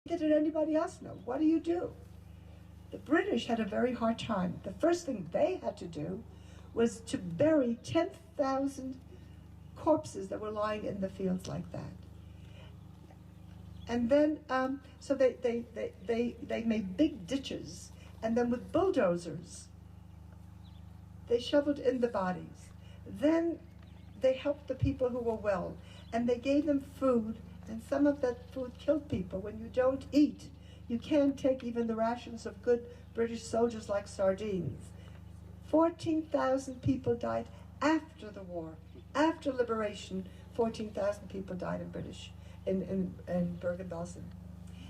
Neither did anybody else know. What do you do? The British had a very hard time. The first thing they had to do was to bury 10,000 corpses that were lying in the fields like that. And then, so they made big ditches, and then with bulldozers, they shoveled in the bodies. Then they helped the people who were well, and they gave them food, and some of that food killed people. When you don't eat, you can't take even the rations of good British soldiers like sardines. 14,000 people died after the war. After liberation, 14,000 people died in Bergen-Belsen.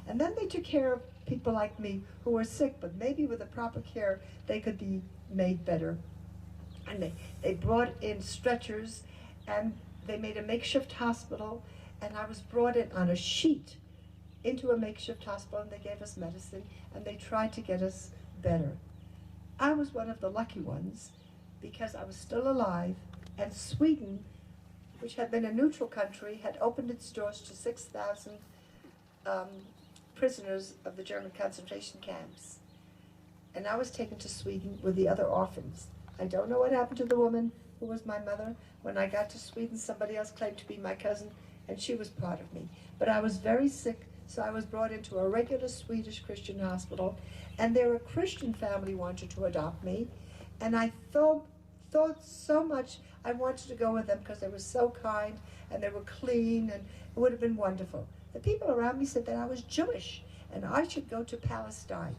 And then they took care of people like me who were sick, but maybe with the proper care, they could be made better. And they brought in stretchers, and they made a makeshift hospital, and I was brought in on a sheet into a makeshift hospital, and they gave us medicine, and they tried to get us better. I was one of the lucky ones because I was still alive, and Sweden, which had been a neutral country, had opened its doors to 6,000 prisoners of the German concentration camps. And I was taken to Sweden with the other orphans. I don't know what happened to the woman who was my mother. When I got to Sweden, somebody else claimed to be my cousin, and she was part of me. But I was very sick, so I was brought into a regular Swedish Christian hospital, and there a Christian family wanted to adopt me, and I thought so much I wanted to go with them because they were so kind, and they were clean, and it would have been wonderful. The people around me said that I was Jewish, and I should go to Palestine.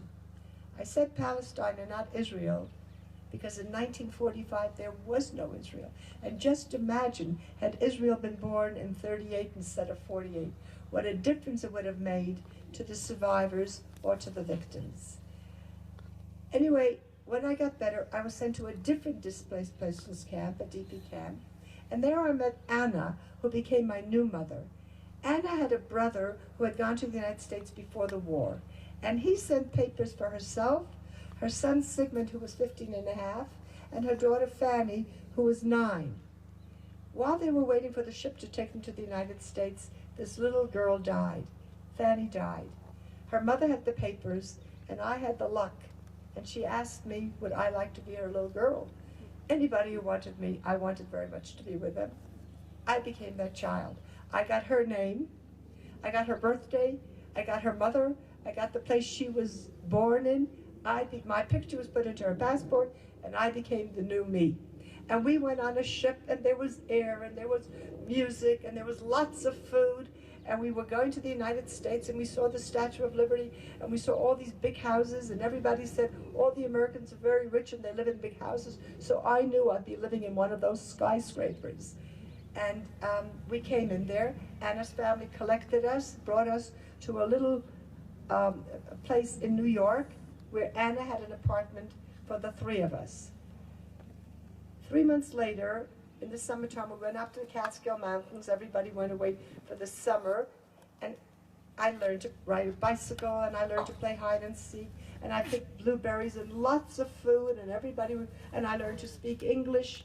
I said Palestine and not Israel, because in 1945 there was no Israel. And just imagine, had Israel been born in 38 instead of 48, what a difference it would have made to the survivors or to the victims. Anyway, when I got better, I was sent to a different displaced persons camp, a DP camp, and there I met Anna, who became my new mother. Anna had a brother who had gone to the United States before the war, and he sent papers for herself, her son Sigmund, who was 15 and a half, and her daughter Fanny, who was 9. While they were waiting for the ship to take them to the United States, this little girl died. Fanny died. Her mother had the papers, and I had the luck, and she asked me, would I like to be her little girl? Anybody who wanted me, I wanted very much to be with them. I became that child. I got her name, I got her birthday, I got her mother, I got the place she was born in. My picture was put into her passport, and I became the new me. And we went on a ship, and there was air, and there was music, and there was lots of food, and we were going to the United States, and we saw the Statue of Liberty, and we saw all these big houses, and everybody said all the Americans are very rich and they live in big houses, so I knew I'd be living in one of those skyscrapers. And we came in there. Anna's family collected us, brought us to a little place in New York, where Anna had an apartment for the 3 of us. 3 months later, in the summertime, we went up to the Catskill Mountains. Everybody went away for the summer, and I learned to ride a bicycle, and I learned to play hide and seek, and I picked blueberries and lots of food, and and I learned to speak English,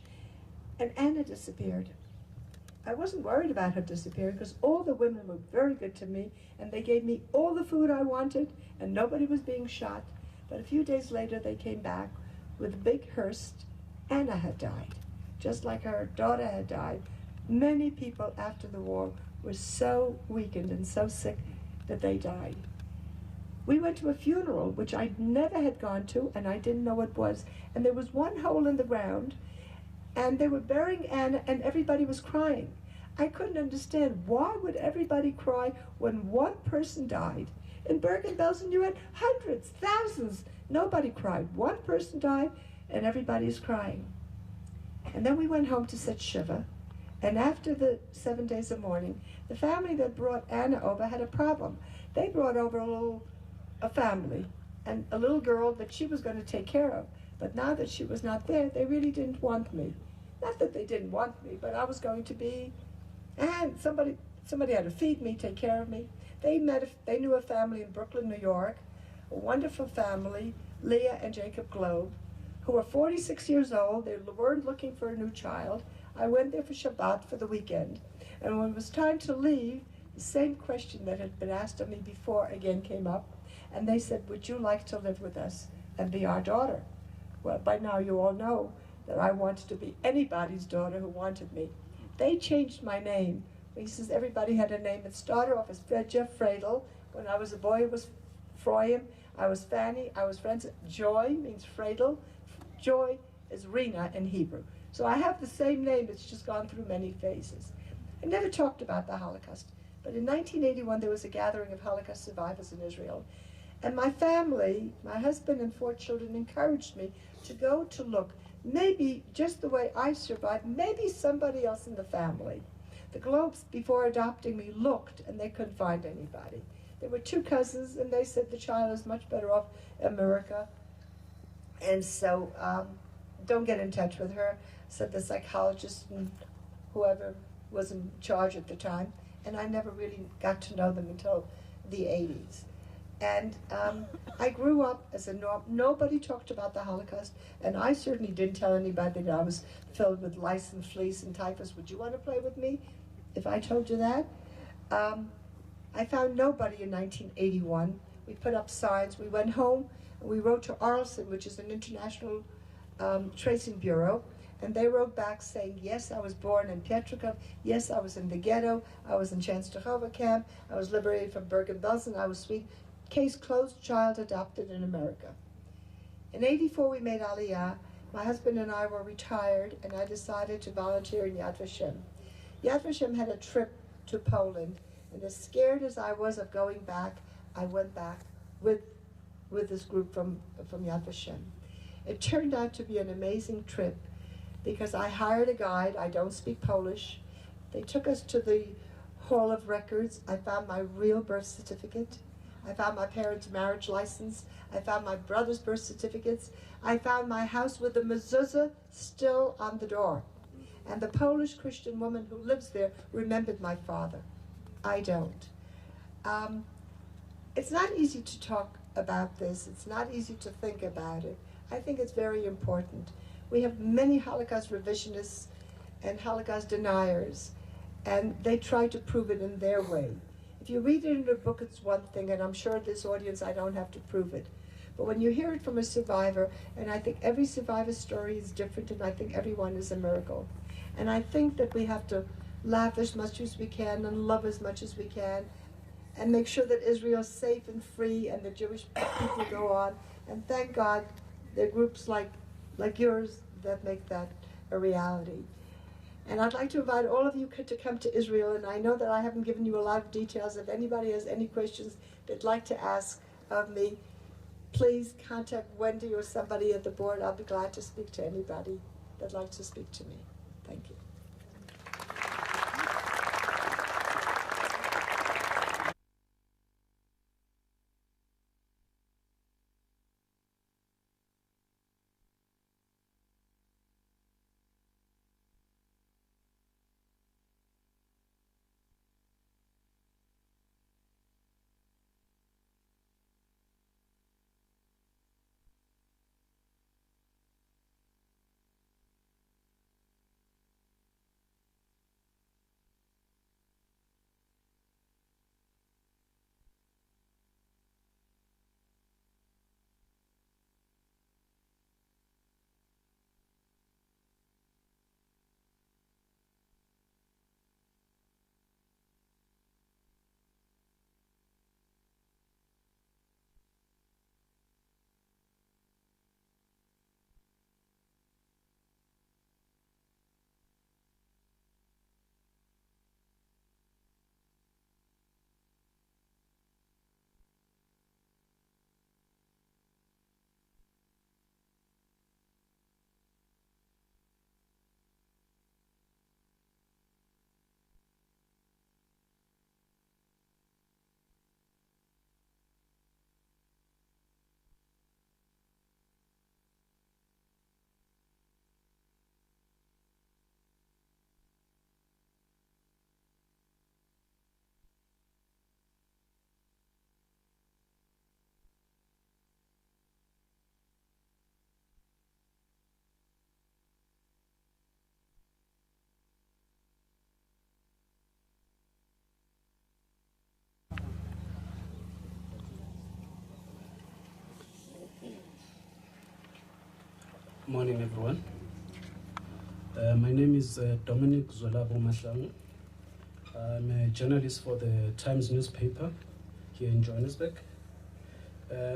and Anna disappeared. I wasn't worried about her disappearing because all the women were very good to me, and they gave me all the food I wanted, and nobody was being shot. But a few days later, they came back with a big hearse. Anna had died, just like her daughter had died. Many people after the war were so weakened and so sick that they died. We went to a funeral, which I never had gone to, and I didn't know what it was. And there was one hole in the ground, and they were burying Anna, and everybody was crying. I couldn't understand, why would everybody cry when one person died? In Bergen-Belsen, you had hundreds, thousands. Nobody cried. One person died, and everybody's crying. And then we went home to set Shiva, and after the 7 days of mourning, the family that brought Anna over had a problem. They brought over a family, and a little girl that she was going to take care of. But now that she was not there, they really didn't want me. Not that they didn't want me, but I was going to be, and somebody had to feed me, take care of me. They knew a family in Brooklyn, New York, a wonderful family, Leah and Jacob Globe, who were 46 years old. They weren't looking for a new child. I went there for Shabbat for the weekend, and when it was time to leave, the same question that had been asked of me before again came up, and they said, would you like to live with us and be our daughter? Well, by now you all know that I wanted to be anybody's daughter who wanted me. They changed my name. He says everybody had a name. It started off as Fredja Fredel. When I was a boy, it was Froyam. I was Fanny. I was Frances. Joy means Fredel. Joy is Rena in Hebrew. So I have the same name. It's just gone through many phases. I never talked about the Holocaust. But in 1981, there was a gathering of Holocaust survivors in Israel. And my family, my husband and 4 children, encouraged me to go to look. Maybe just the way I survived, maybe somebody else in the family. The Globes, before adopting me, looked, and they couldn't find anybody. There were 2 cousins, and they said the child is much better off in America. And so, don't get in touch with her, said the psychologist and whoever was in charge at the time. And I never really got to know them until the 80s. And I grew up as a norm. Nobody talked about the Holocaust, and I certainly didn't tell anybody that I was filled with lice and fleas and typhus. Would you want to play with me if I told you that? I found nobody in 1981. We put up signs. We went home, and we wrote to Arlson, which is an international tracing bureau, and they wrote back saying, yes, I was born in Petrikov, yes, I was in the ghetto, I was in Częstochowa camp, I was liberated from Bergen-Belsen, I was sweet. Case closed, child adopted in America. In '84 we made Aliyah. My husband and I were retired, and I decided to volunteer in Yad Vashem. Yad Vashem had a trip to Poland, and as scared as I was of going back, I went back with this group from Yad Vashem. It turned out to be an amazing trip because I hired a guide. I don't speak Polish. They took us to the Hall of Records. I found my real birth certificate. I found my parents' marriage license. I found my brother's birth certificates. I found my house with the mezuzah still on the door. And the Polish Christian woman who lives there remembered my father. I don't. It's not easy to talk about this. It's not easy to think about it. I think it's very important. We have many Holocaust revisionists and Holocaust deniers, and they try to prove it in their way. If you read it in a book, it's one thing, and I'm sure this audience, I don't have to prove it. But when you hear it from a survivor, and I think every survivor's story is different, and I think everyone is a miracle. And I think that we have to laugh as much as we can and love as much as we can, and make sure that Israel is safe and free, and the Jewish people go on. And thank God there are groups like yours that make that a reality. And I'd like to invite all of you to come to Israel, and I know that I haven't given you a lot of details. If anybody has any questions they'd like to ask of me, please contact Wendy or somebody at the board. I'll be glad to speak to anybody that'd like to speak to me. Thank you. Morning, everyone. My name is Dominic Zolabo Mahlangu. I'm a journalist for the Times newspaper here in Johannesburg.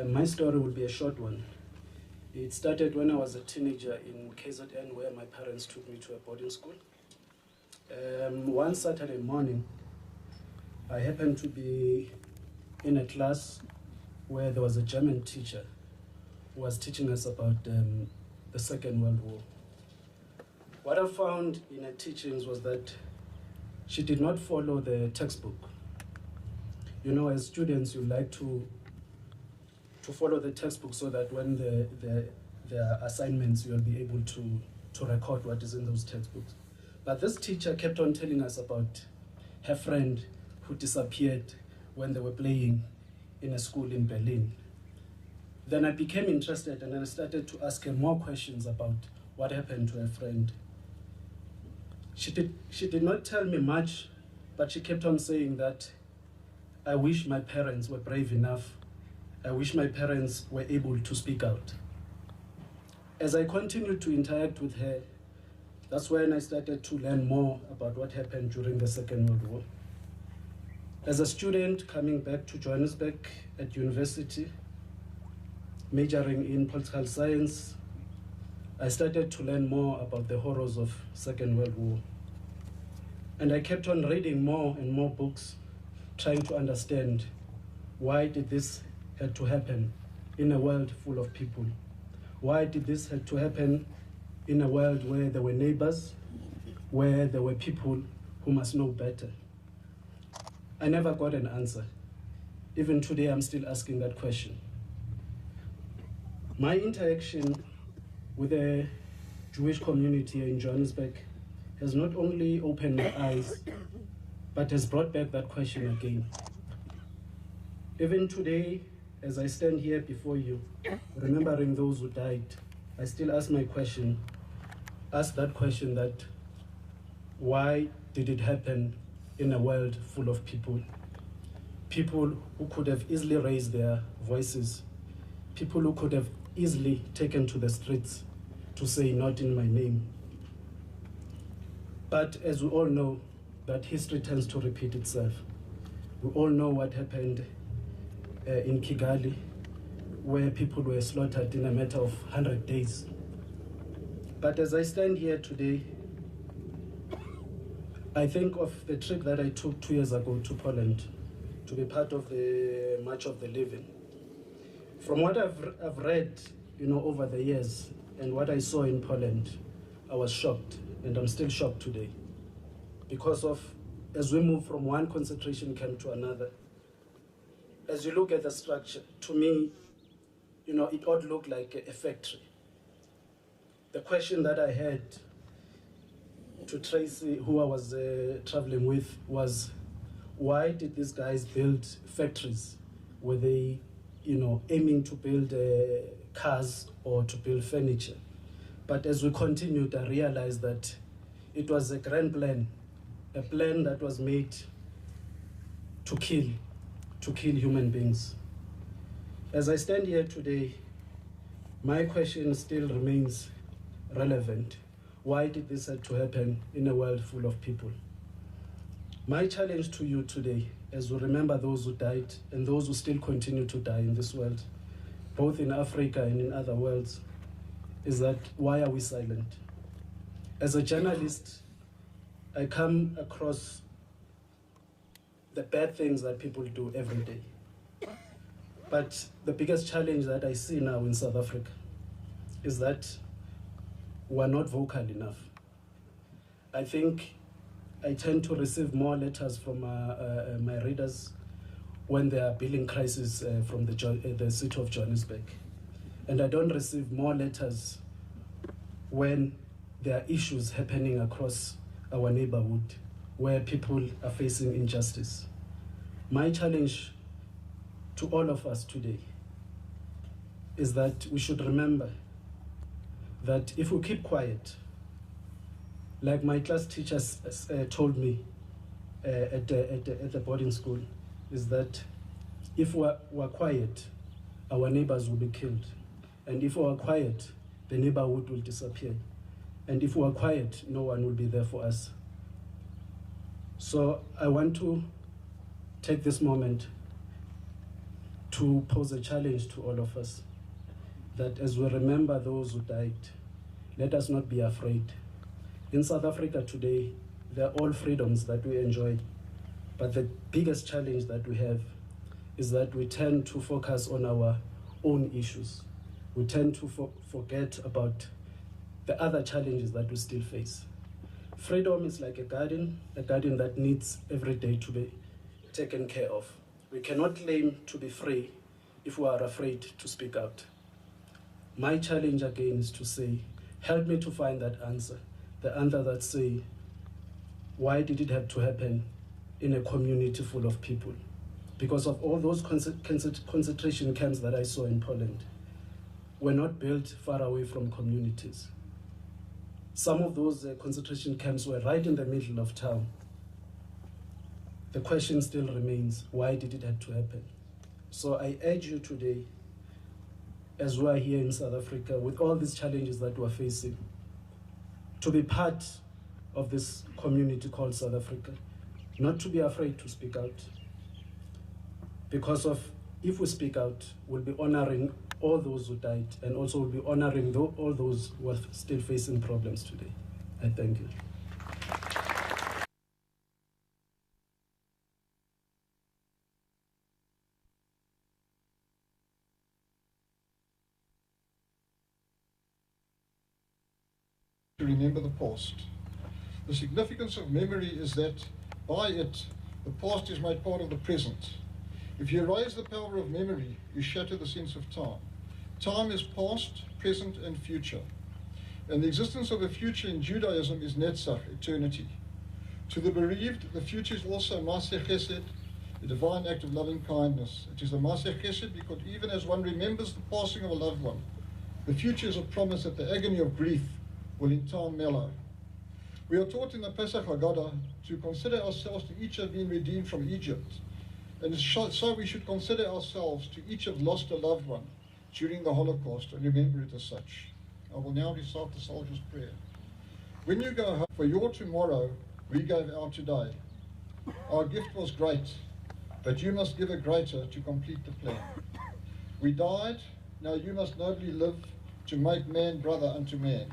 My story will be a short one. It started when I was a teenager in KZN, where my parents took me to a boarding school. One Saturday morning, I happened to be in a class where there was a German teacher who was teaching us about the Second World War. What I found in her teachings was that she did not follow the textbook. You know, as students, you like to follow the textbook so that when there are assignments, you'll be able to record what is in those textbooks. But this teacher kept on telling us about her friend who disappeared when they were playing in a school in Berlin. Then I became interested and I started to ask her more questions about what happened to her friend. She did not tell me much, but she kept on saying that I wish my parents were brave enough. I wish my parents were able to speak out. As I continued to interact with her, that's when I started to learn more about what happened during the Second World War. As a student coming back to Johannesburg at university, majoring in political science, I started to learn more about the horrors of Second World War. And I kept on reading more and more books, trying to understand why did this have to happen in a world full of people? Why did this have to happen in a world where there were neighbors, where there were people who must know better? I never got an answer. Even today, I'm still asking that question. My interaction with the Jewish community in Johannesburg has not only opened my eyes, but has brought back that question again. Even today, as I stand here before you, remembering those who died, I still ask that question that why did it happen in a world full of people? People who could have easily raised their voices, people who could have easily taken to the streets to say, not in my name. But as we all know, that history tends to repeat itself. We all know what happened in Kigali, where people were slaughtered in a matter of 100 days. But as I stand here today, I think of the trip that I took 2 years ago to Poland to be part of the March of the Living. From what I've read, over the years and what I saw in Poland, I was shocked, and I'm still shocked today. Because as we move from one concentration camp to another, as you look at the structure, to me, it ought to look like a factory. The question that I had to Tracy, who I was traveling with, was why did these guys build factories? Were they, aiming to build cars or to build furniture? But as we continued, I realized that it was a grand plan, a plan that was made to kill human beings. As I stand here today, my question still remains relevant. Why did this have to happen in a world full of people? My challenge to you today, as we remember those who died and those who still continue to die in this world, both in Africa and in other worlds, is that why are we silent? As a journalist, I come across the bad things that people do every day. But the biggest challenge that I see now in South Africa is that we're not vocal enough. I think I tend to receive more letters from my readers when there are billing crises from the city of Johannesburg. And I don't receive more letters when there are issues happening across our neighborhood where people are facing injustice. My challenge to all of us today is that we should remember that if we keep quiet, like my class teachers told me at the boarding school, is that if we're quiet, our neighbors will be killed. And if we're quiet, the neighborhood will disappear. And if we are quiet, no one will be there for us. So I want to take this moment to pose a challenge to all of us, that as we remember those who died, let us not be afraid. In South Africa today, there are all freedoms that we enjoy, but the biggest challenge that we have is that we tend to focus on our own issues. We tend to forget about the other challenges that we still face. Freedom is like a garden that needs every day to be taken care of. We cannot claim to be free if we are afraid to speak out. My challenge again is to say, help me to find that answer, the answer that say, why did it have to happen in a community full of people? Because of all those concentration camps that I saw in Poland were not built far away from communities. Some of those concentration camps were right in the middle of town. The question still remains, why did it have to happen? So I urge you today, as we are here in South Africa, with all these challenges that we're facing, to be part of this community called South Africa, not to be afraid to speak out. Because if we speak out, we'll be honoring all those who died, and also we'll be honoring all those who are still facing problems today. I thank you. To remember the past. The significance of memory is that by it, the past is made part of the present. If you erase the power of memory, you shatter the sense of time. Time is past, present, and future. And the existence of a future in Judaism is Netzach, eternity. To the bereaved, the future is also Maaseh Chesed, a divine act of loving kindness. It is a Maaseh Chesed because even as one remembers the passing of a loved one, the future is a promise that the agony of grief will in time mellow. We are taught in the Pesach Haggadah to consider ourselves to each have been redeemed from Egypt. And so we should consider ourselves to each have lost a loved one during the Holocaust and remember it as such. I will now recite the soldier's prayer. When you go home, for your tomorrow, we gave our today. Our gift was great, but you must give a greater to complete the plan. We died, now you must nobly live to make man brother unto man.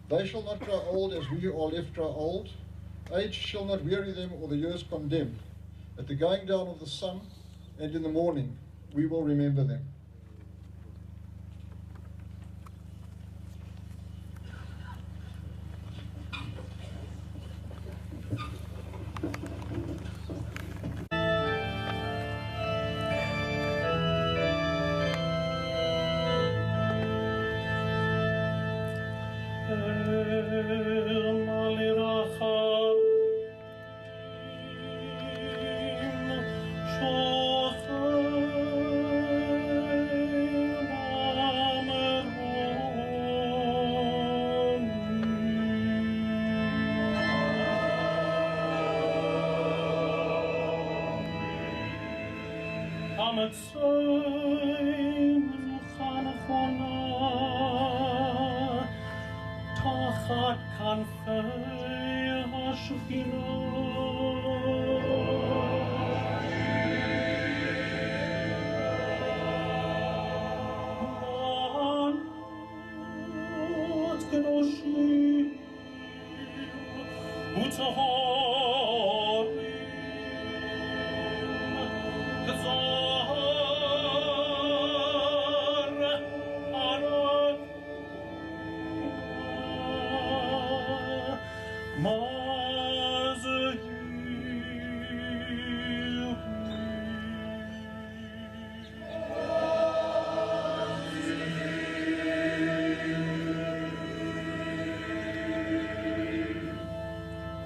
They shall not grow old as we who are left grow old. Age shall not weary them or the years condemn. At the going down of the sun and in the morning, we will remember them.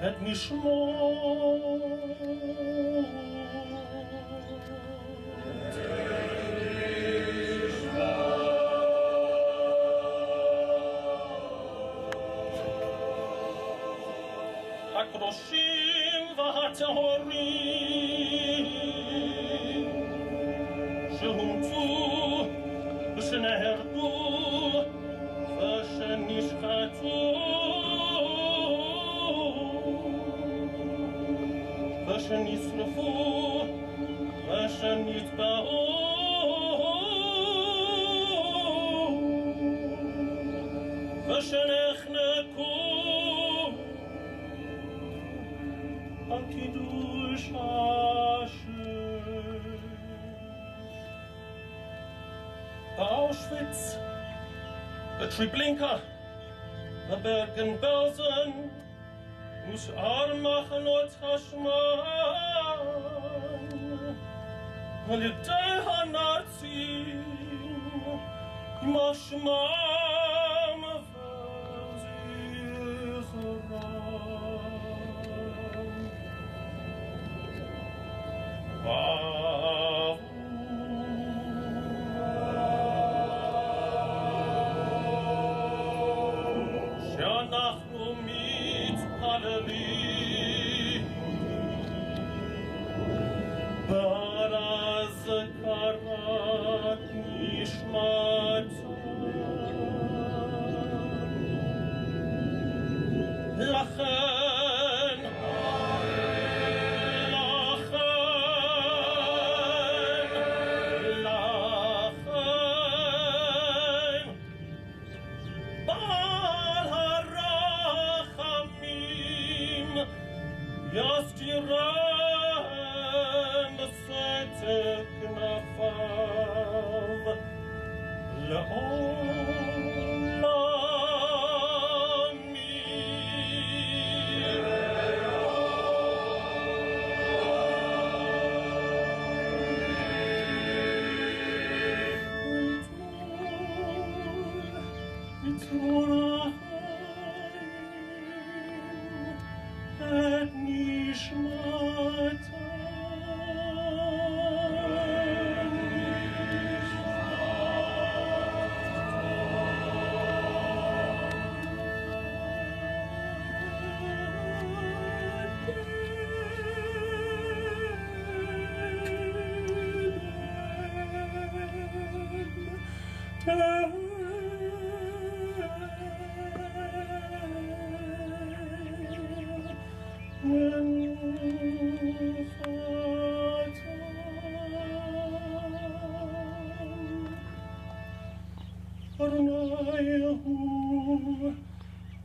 את משמות הקדושים והטהורים שהומצאו ושנהרגו נשחטו ושנשרפו ושנטבעו ושנחנקו על קידוש השם. Auschwitz, the Treblinka, the Bergen-Belsen, ושאר מחנות השמד, על ידי הנאצים, יימח שמם וזכרם. שאנחנו מתפללים בעד הזכרת נשמתם. לכן בעל הרחמים יסתירם בסתר כנפיו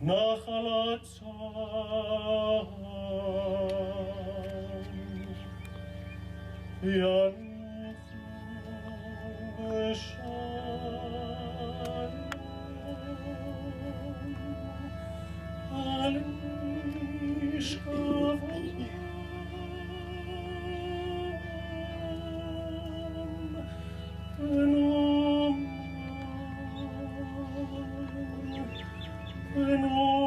נחלת צאן ינוחו בשלום אל ישכבו ונאמר